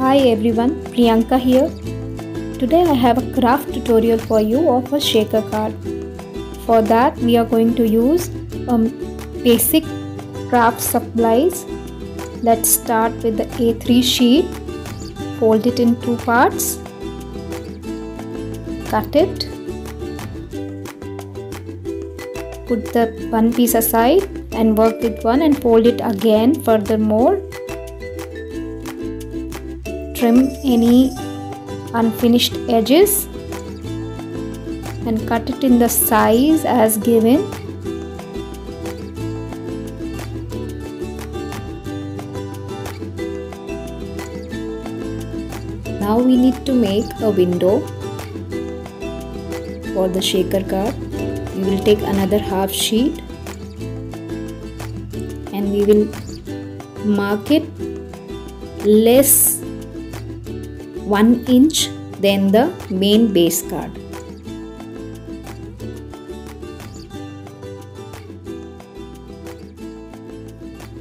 Hi everyone, Priyanka here. Today I have a craft tutorial for you of a shaker card. For that we are going to use basic craft supplies. Let's start with the A3 sheet. Fold it in two parts. Cut it. Put the one piece aside and work with one and fold it again furthermore. Trim any unfinished edges and cut it in the size as given. Now we need to make a window for the shaker card. We will take another half sheet and we will mark it less 1 inch than the main base card.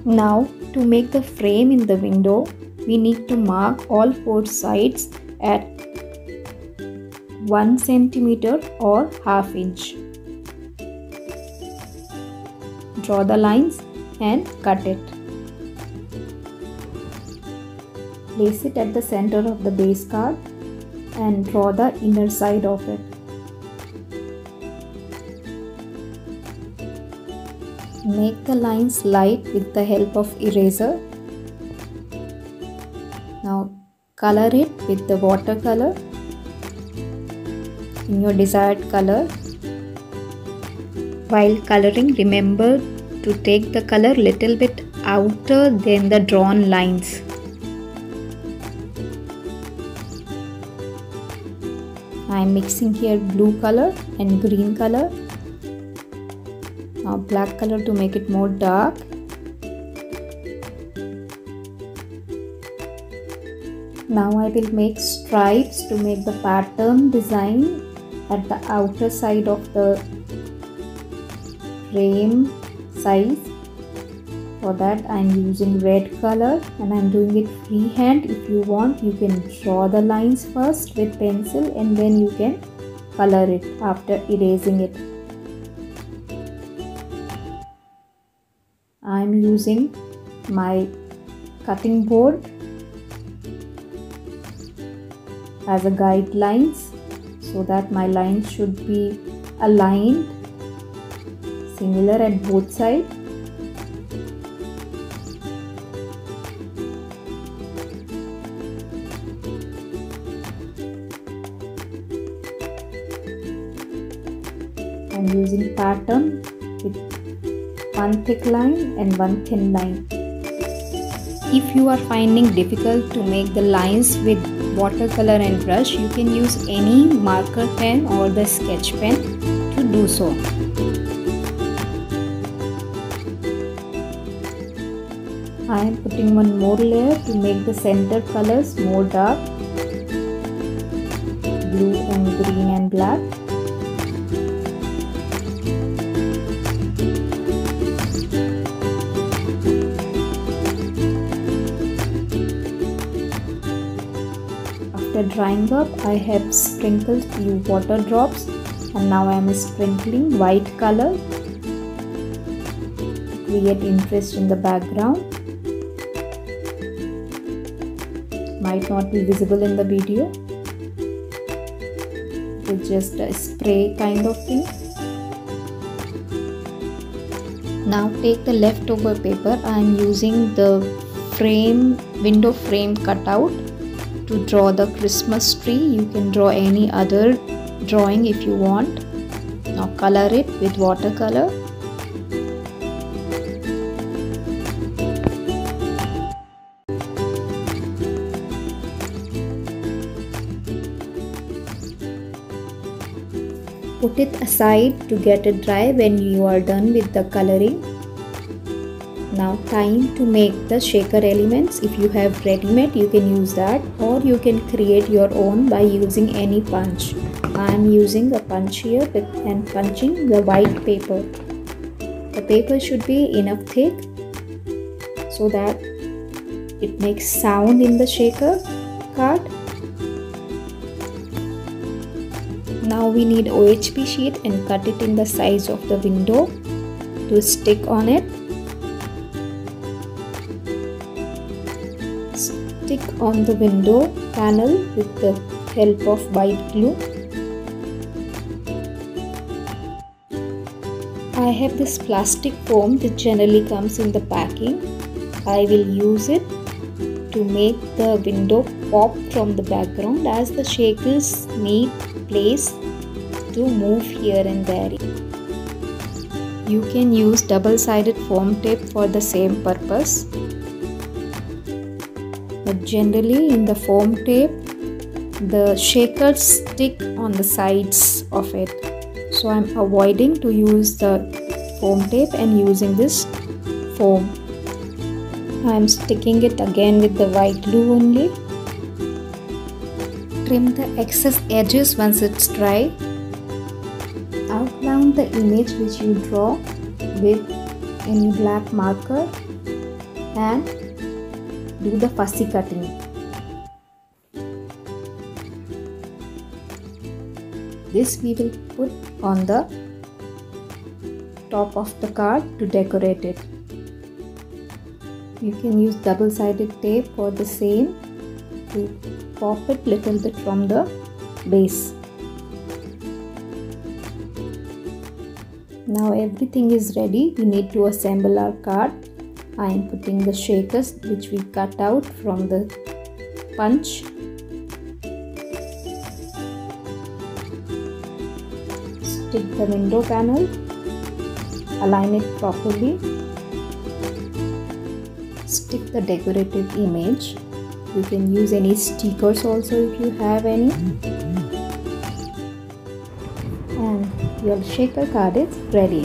Now to make the frame in the window, we need to mark all four sides at 1 centimeter or half inch. Draw the lines and cut it. Place it at the center of the base card and draw the inner side of it. Make the lines light with the help of eraser. Now color it with the watercolor in your desired color. While coloring, remember to take the color little bit outer than the drawn lines. I am mixing here blue color and green color. Now black color to make it more dark. Now I will make stripes to make the pattern design at the outer side of the frame size. For that I am using red color and I am doing it freehand. If you want, you can draw the lines first with pencil and then you can color it after erasing it. I am using my cutting board as a guidelines so that my lines should be aligned similar at both sides. I am using pattern with one thick line and one thin line. If you are finding difficult to make the lines with watercolor and brush, you can use any marker pen or the sketch pen to do so. I am putting one more layer to make the center colors more dark, blue and green and black. After drying up, I have sprinkled few water drops and now I am sprinkling white color to create interest in the background. Might not be visible in the video. It's just a spray kind of thing. Now take the leftover paper. I am using the window frame cutout to draw the Christmas tree. You can draw any other drawing if you want. Now color it with watercolor. Put it aside to get it dry when you are done with the coloring. Now time to make the shaker elements. If you have ready-made, you can use that or you can create your own by using any punch. I am using a punch here and punching the white paper. The paper should be enough thick so that it makes sound in the shaker. card. Now we need OHP sheet and cut it in the size of the window to stick on it. Stick on the window panel with the help of white glue. I have this plastic foam that generally comes in the packing. I will use it to make the window pop from the background, as the shakers need place to move here and there. You can use double-sided foam tape for the same purpose. But generally in the foam tape, the shakers stick on the sides of it. So I'm avoiding to use the foam tape and using this foam. I'm sticking it again with the white glue only. Trim the excess edges once it's dry. Outline the image which you draw with any black marker and do the fussy cutting. This we will put on the top of the card to decorate it. You can use double-sided tape for the same to pop it little bit from the base. Now everything is ready. We need to assemble our card. I am putting the shakers which we cut out from the punch. Stick the window panel. Align it properly. Stick the decorative image. You can use any stickers also if you have any. And your shaker card is ready.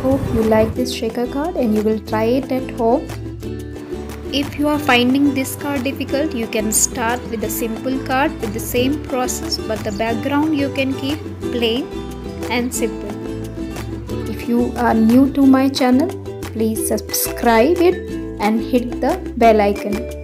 Hope you like this shaker card and you will try it at home. If you are finding this card difficult, you can start with a simple card with the same process, but the background you can keep plain and simple. If you are new to my channel, please subscribe it and hit the bell icon.